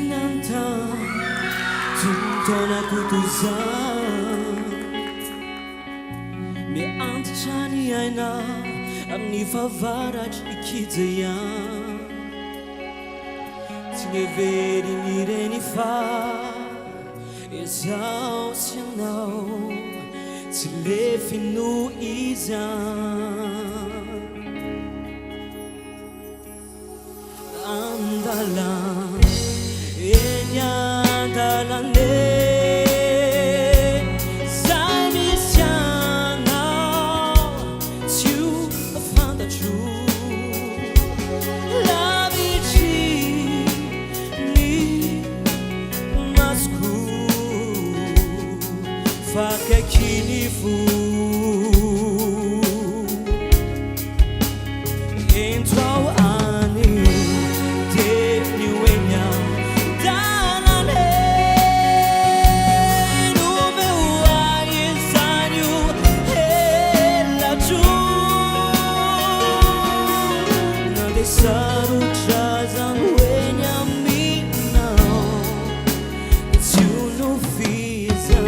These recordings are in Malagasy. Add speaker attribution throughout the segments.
Speaker 1: nanta Tuntona kutuzan Me antitsany aina amin'ny favaratry ikijayan Tsy neveriny reny fa izao sy anao Tsy le finoizan Andalan eny andalane Zay misy anao tsy ho fantatro Lavitry ny masoko Fakaiky ny fo Ento ao any Sarutrazan when me now It's you no visa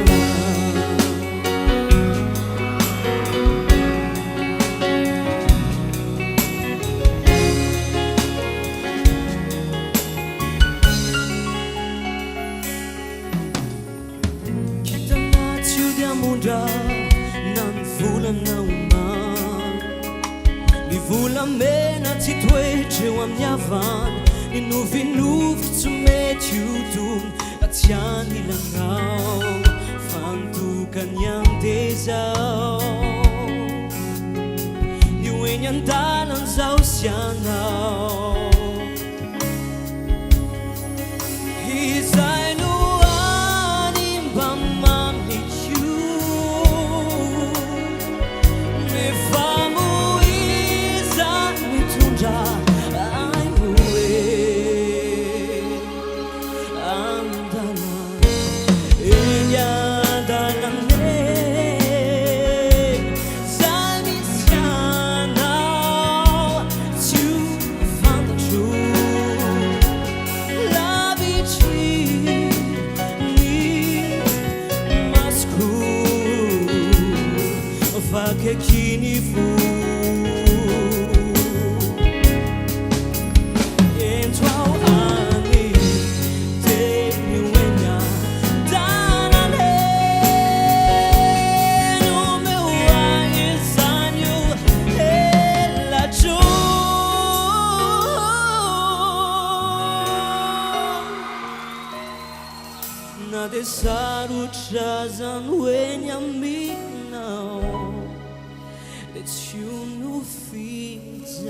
Speaker 1: Kita natiu diamondra nan volana umay Ny volamena tsy toetreo amin'ny havana Ny novinovitry tsy mety hodomy Tsy anilanao Fantokany andezao Ny oeny andalan zao sy anao Izay no any mba mamitio Nefa Fakaiky ny fo Ento ao any teny oeny andanane Nomeo agny izany io helatro Na de sarotrazany oeny aminao It's you no feeds